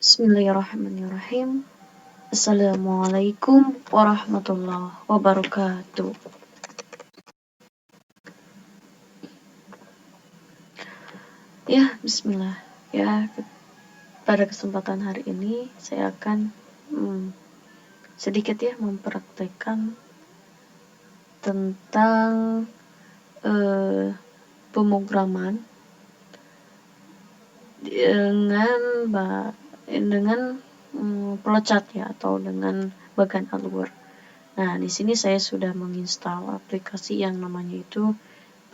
Bismillahirrahmanirrahim. Assalamualaikum warahmatullahi wabarakatuh. Ya, bismillah. Ya, pada kesempatan hari ini saya akan sedikit ya mempraktekkan tentang pemrograman dengan flowchart ya, atau dengan bagan alur. Nah, di sini saya sudah menginstal aplikasi yang namanya itu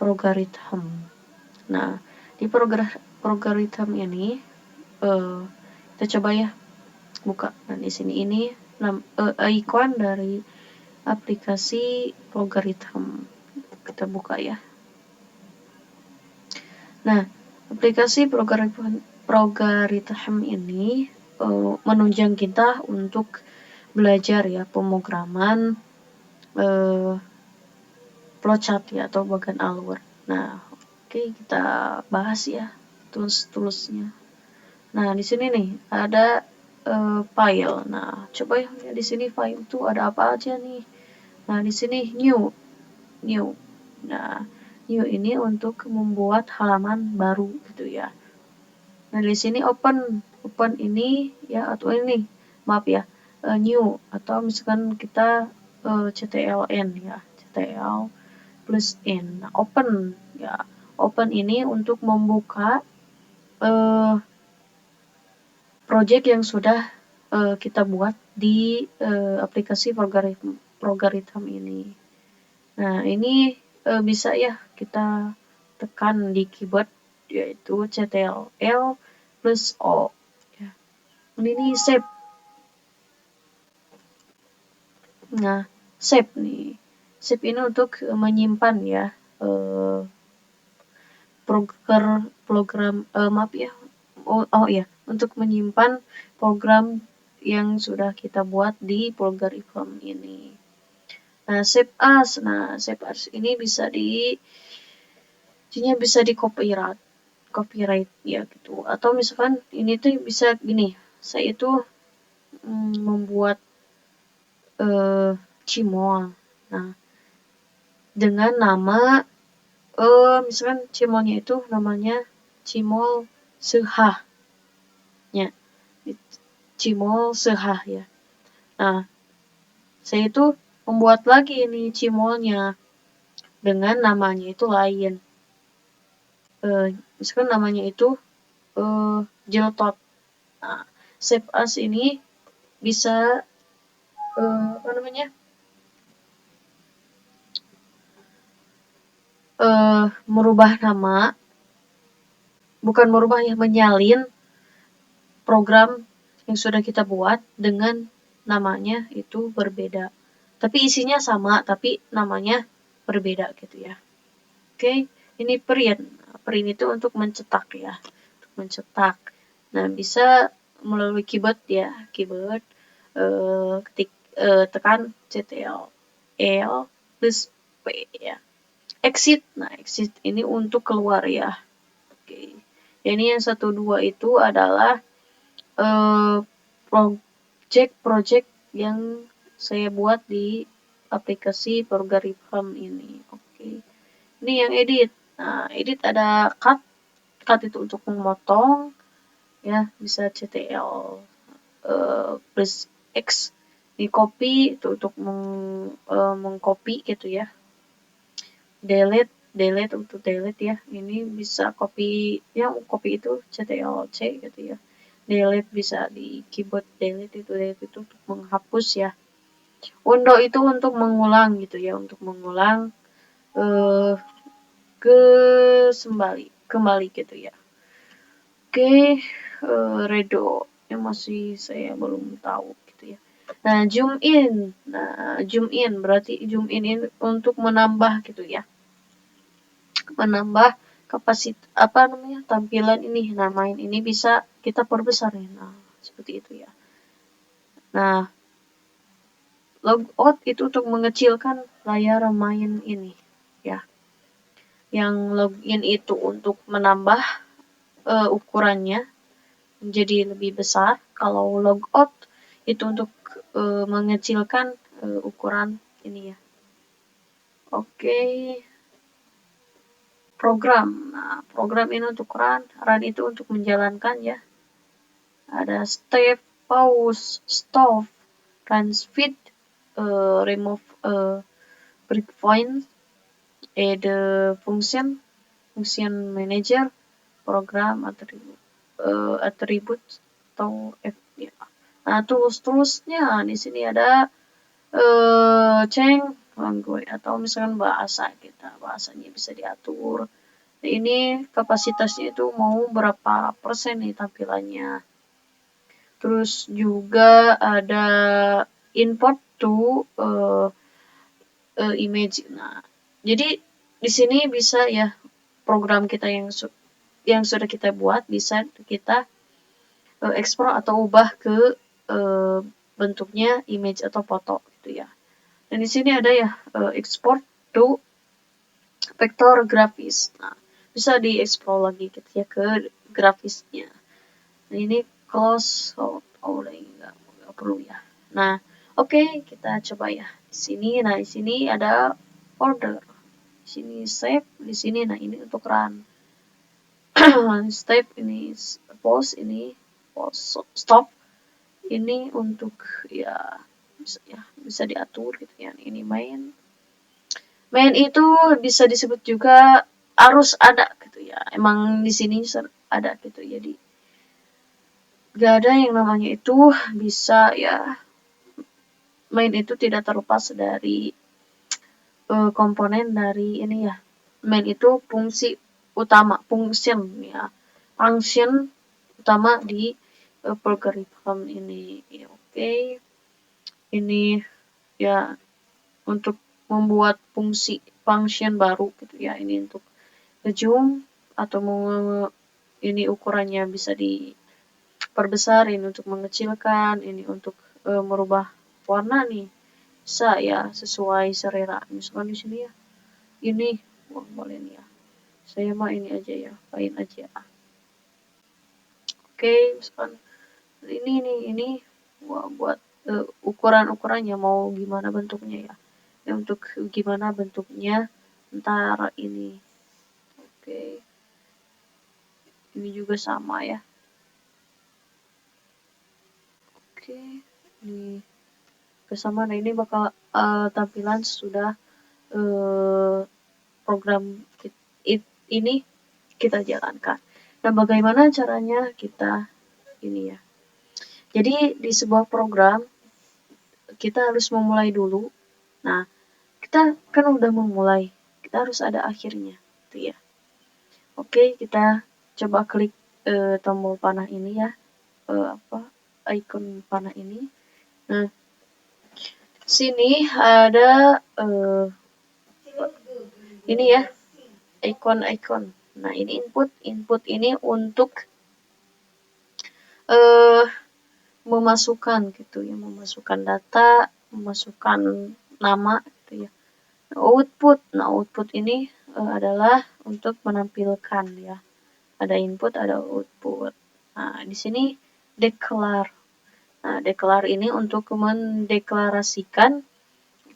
Progaritham. Nah, di Progaritham ini kita coba ya buka. Nah, di sini ini ikon dari aplikasi Progaritham. Kita buka ya. Nah, aplikasi Progaritham ini menunjang kita untuk belajar ya pemrograman flowchart ya, atau bagan alur. Nah, oke, kita bahas ya tools-toolsnya. Nah, di sini nih ada file. Nah, coba ya di sini file itu ada apa aja nih. Nah, di sini new. Nah, new ini untuk membuat halaman baru gitu ya. Nah, di sini open ini ya, atau ini maaf ya, new, atau misalkan kita ctln ya, ctl plus n. Nah, open ya, open ini untuk membuka project yang sudah kita buat di aplikasi Progaritham ini. Nah, ini bisa ya kita tekan di keyboard, yaitu ctrl plus o ya. Ini save. Nah, save nih, save ini untuk menyimpan ya program maaf ya, untuk menyimpan program yang sudah kita buat di Progaritham ini. Nah, save as ini bisa di copyright ya gitu. Atau misalkan ini tuh bisa gini, saya itu membuat cimol. Nah, dengan nama misalkan cimolnya itu namanya cimol sehah ya, cimol sehah ya. Nah, saya itu membuat lagi ini cimolnya dengan namanya itu lain. Misalkan namanya itu jeltot. Nah, save as ini bisa merubah nama, bukan merubah ya, menyalin program yang sudah kita buat dengan namanya itu berbeda. Tapi isinya sama, tapi namanya berbeda gitu ya. Oke, ini print. Print itu untuk mencetak ya, untuk mencetak. Nah, bisa melalui keyboard ya, keyboard tekan ctrl L plus P ya. Exit. Nah, exit ini untuk keluar ya. Oke. Ini yang 1-2 itu adalah project yang saya buat di aplikasi Progaritham ini. Oke. Ini yang edit. Nah, edit ada cut. Cut itu untuk memotong ya, bisa ctl plus x. Di copy itu untuk mengcopy gitu ya. Delete untuk delete ya. Ini bisa copy ya, copy itu ctrl-c gitu ya. Delete bisa di keyboard, delete itu untuk menghapus ya. Undo itu untuk mengulang gitu ya, untuk mengulang kembali gitu ya. Oke, redo yang masih saya belum tahu gitu ya. Nah, zoom in. Nah, zoom in berarti zoom in untuk menambah gitu ya. Menambah kapasitas tampilan ini. Nah, main ini bisa kita perbesar ya. Nah, seperti itu ya. Nah, logout itu untuk mengecilkan layar main ini ya. Yang login itu untuk menambah ukurannya. menjadi lebih besar. Kalau logout itu untuk mengecilkan ukuran ini ya. Oke. Program. Nah, program ini untuk run itu untuk menjalankan ya. Ada step, pause, stop, run speed, remove breakpoint, add function manager, program atribut atau ya. Nah, terusnya di sini ada change language atau misalkan bahasa kita, bahasanya bisa diatur. Nah, ini kapasitasnya itu mau berapa persen nih tampilannya. Terus juga ada import to image. Nah, jadi di sini bisa ya program kita yang sudah kita buat bisa kita ekspor atau ubah ke bentuknya image atau foto gitu ya. Dan di sini ada ya export to vektor grafis. Nah, bisa diekspor lagi gitu ya ke grafisnya. Nah, ini close udah nggak perlu ya. Nah, oke, kita coba ya. Di sini ada order. Di sini save, di sini nah ini untuk run. Step ini pause, ini pause stop. Ini untuk ya bisa diatur gitu ya. Ini main itu bisa disebut juga harus ada gitu ya. Emang di sini ada gitu. Jadi gak ada yang namanya itu bisa ya. Main itu tidak terlepas dari komponen dari ini ya. Main itu fungsi utama, function utama di algorithm ini. Ya, oke. Ini ya untuk membuat function baru gitu ya. Ini untuk zoom atau ini ukurannya bisa diperbesar, ini untuk mengecilkan, ini untuk merubah warna nih. Bisa ya sesuai selera. Misalkan di sini ya. Ini boleh nih ya. Saya mah ini aja ya, lain aja. Oke, misalkan ini buat ukuran-ukurannya mau gimana bentuknya ya. Untuk gimana bentuknya ntar ini. Oke. Ini juga sama ya. Oke. Ini kesama. Nah, ini bakal tampilan sudah program ini kita jalankan. Nah, bagaimana caranya kita ini ya. Jadi di sebuah program kita harus memulai dulu. Nah, kita kan udah memulai, kita harus ada akhirnya, gitu ya. Oke, kita coba klik tombol panah ini ya, icon panah ini. Nah, sini ada ini ya, icon. Nah, ini input ini untuk memasukkan gitu ya, memasukkan data, memasukkan nama gitu ya. Nah, output ini adalah untuk menampilkan ya. Ada input, ada output. Nah, di sini declare. Nah, declare ini untuk mendeklarasikan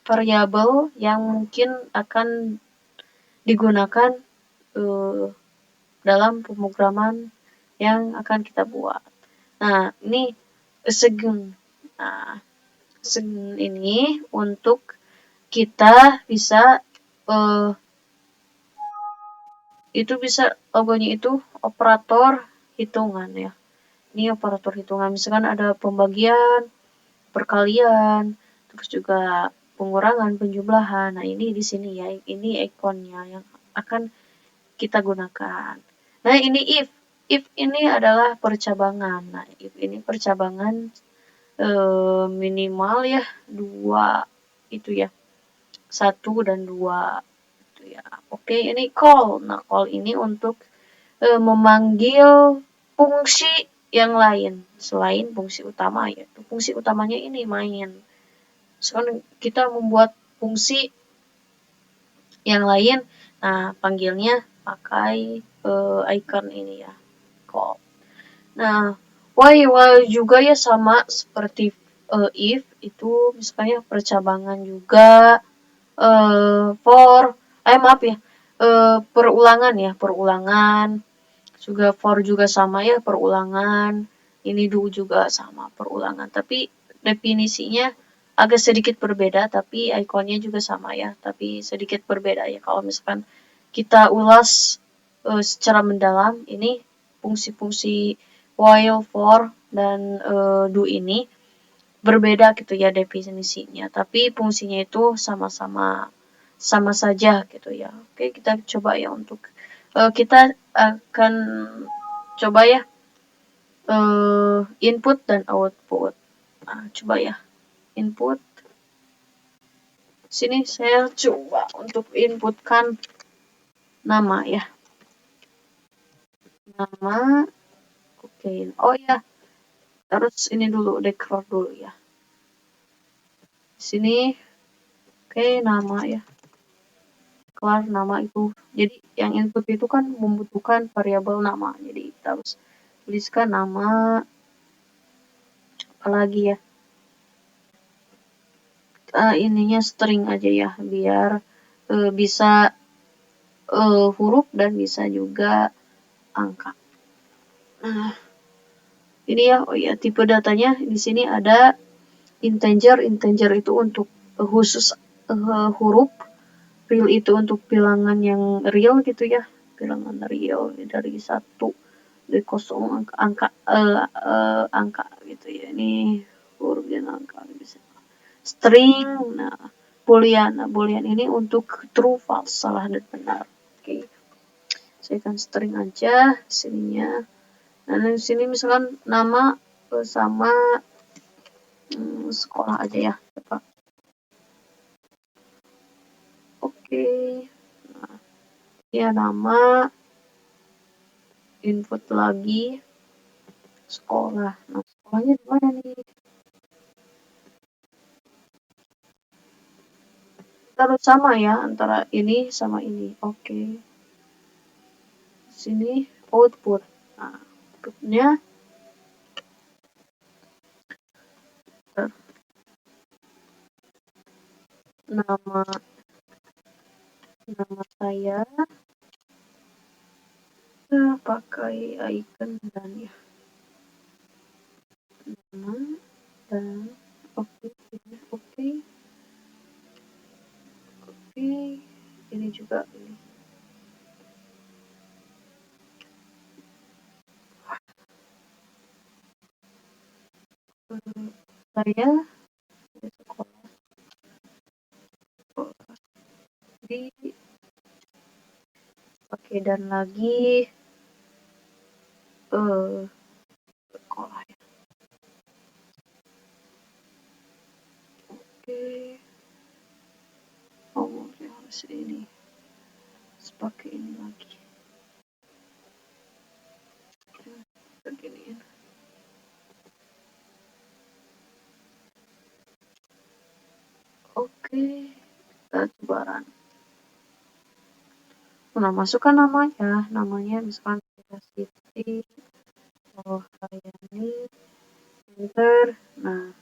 variabel yang mungkin akan digunakan dalam pemrograman yang akan kita buat. Nah, ini assign. Nah, assign ini untuk kita bisa itu bisa logonya itu operator hitungan ya. Ini operator hitungan, misalkan ada pembagian, perkalian, terus juga pengurangan, penjumlahan. Nah, ini di sini ya, ini ikonnya yang akan kita gunakan. Nah, ini if. If ini adalah percabangan. Nah, if ini percabangan minimal ya 2 itu ya. 1 dan 2 itu ya. Oke, ini call. Nah, call ini untuk memanggil fungsi yang lain selain fungsi utama, yaitu fungsi utamanya ini main. Soalnya kita membuat fungsi yang lain, nah panggilnya pakai icon ini ya, call. Nah, while juga ya sama seperti if itu misalnya percabangan juga, maaf ya, perulangan juga for juga sama ya perulangan, ini do juga sama perulangan, tapi definisinya agak sedikit berbeda, tapi ikonnya juga sama ya, tapi sedikit berbeda ya. Kalau misalkan kita ulas secara mendalam, ini fungsi-fungsi while, for, dan do ini berbeda gitu ya definisinya, tapi fungsinya itu sama saja gitu ya. Oke, kita coba ya untuk kita akan coba ya input dan output. Nah, coba ya input. Sini saya coba untuk inputkan nama ya. Nama. Oke. Oh ya. Terus ini dulu declare dulu ya. Sini. Oke, nama ya. Declare nama itu. Jadi yang input itu kan membutuhkan variabel nama. Jadi kita harus tuliskan nama. Apalagi ya. Ininya string aja ya biar bisa huruf dan bisa juga angka. Nah, ini ya, oh ya, tipe datanya di sini ada integer. Integer itu untuk khusus huruf, real itu untuk bilangan yang real gitu ya, bilangan real dari 1 dari 0 angka gitu ya. Ini huruf dan angka bisa. String, nah boolean. Nah, boolean ini untuk true, false, salah dan benar. Oke. Saya akan string aja sininya. Nah, di sini misalkan nama sama sekolah aja ya. Oke. Nah, ya nama, input lagi sekolah. Nah, sekolahnya di mana nih? Terus sama ya antara ini sama ini. Oke. Sini output. Nah, outputnya nama saya pakai icon dan ya nama dan oke. Ini juga ini. Saya di sekolah di pakai dan lagi sekolah ya. Oke. Oh, ya harus ini. Harus pakai ini lagi. Beginiin. Oke. Kita coba run. Nah, masukkan namanya. Namanya misalkan Siti. Oh, Hayani. Enter. Nah.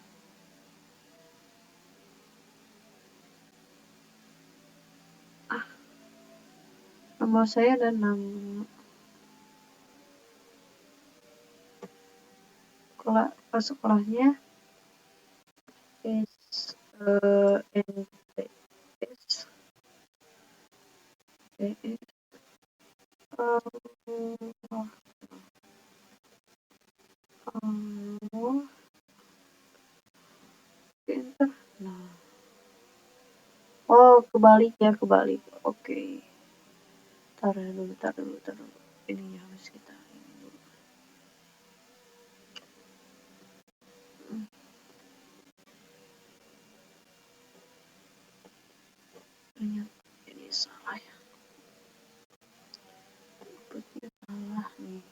Nama saya dan nama sekolahnya is NTS. Enter. Nah. Oh, kebalik ya, kebalik. Oke. Taruh dulu. Ini harus kita ini dulu. Ini salah ya. Inputnya salah nih.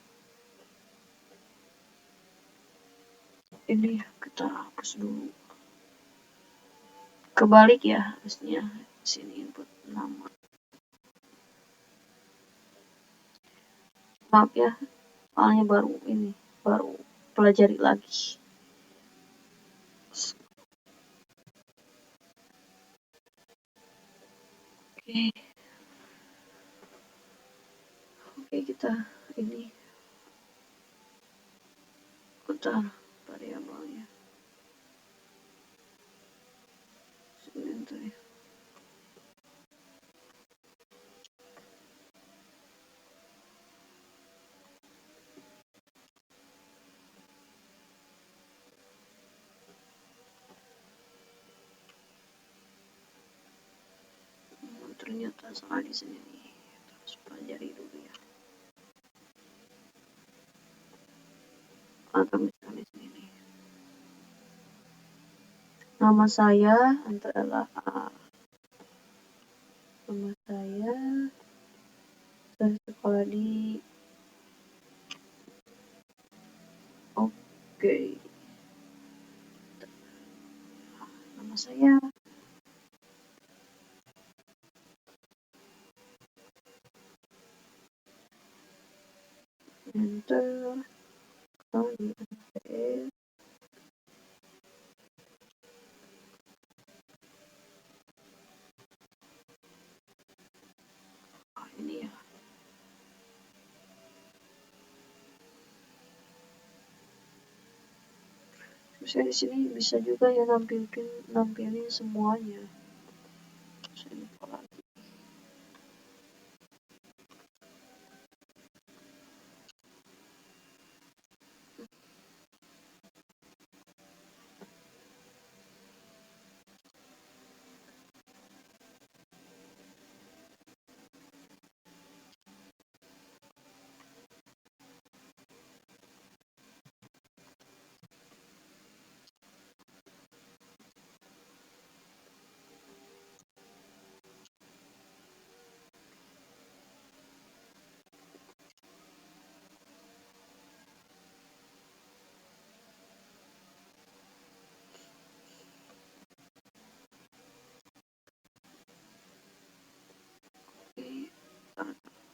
Ini kita hapus dulu. Kebalik ya harusnya. Sini input nama. Maaf ya, soalnya baru pelajari lagi. Oke, oke kita ini putar variabelnya. Sebentar ya. Ternyata salah di sini nih. Terus pelajari dulu ya. Atau misalnya di sini nih. Nama saya adalah A. Nama saya sekolah di oke. Nama saya enter di NPS. Ini ya. Saya di sini bisa juga ya nampilin semuanya. Saya lupa lagi.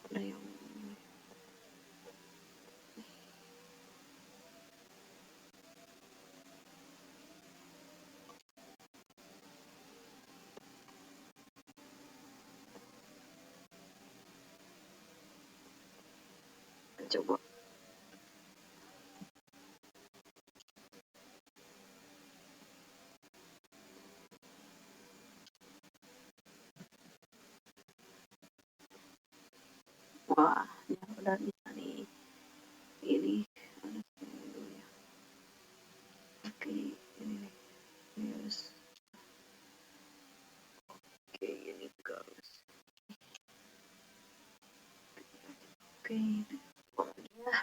Ada yang coba. Wah, ya udah bisa nih. Ini ada dulu ya. Oke, ini nih. Yes. Oke, ini guys. Oke, ya.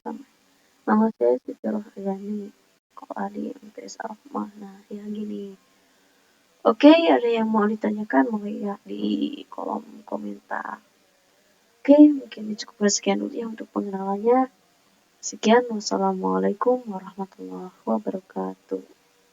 Sama. Nama saya Siti Rohayani. Sekolah di MTS Alfmah. Nah, ya gini. Oke, ada yang mau ditanyakan mau ya di kolom komentar. Oke, mungkin cukup sekian dulu ya untuk pengenalannya. Sekian, wassalamualaikum warahmatullahi wabarakatuh.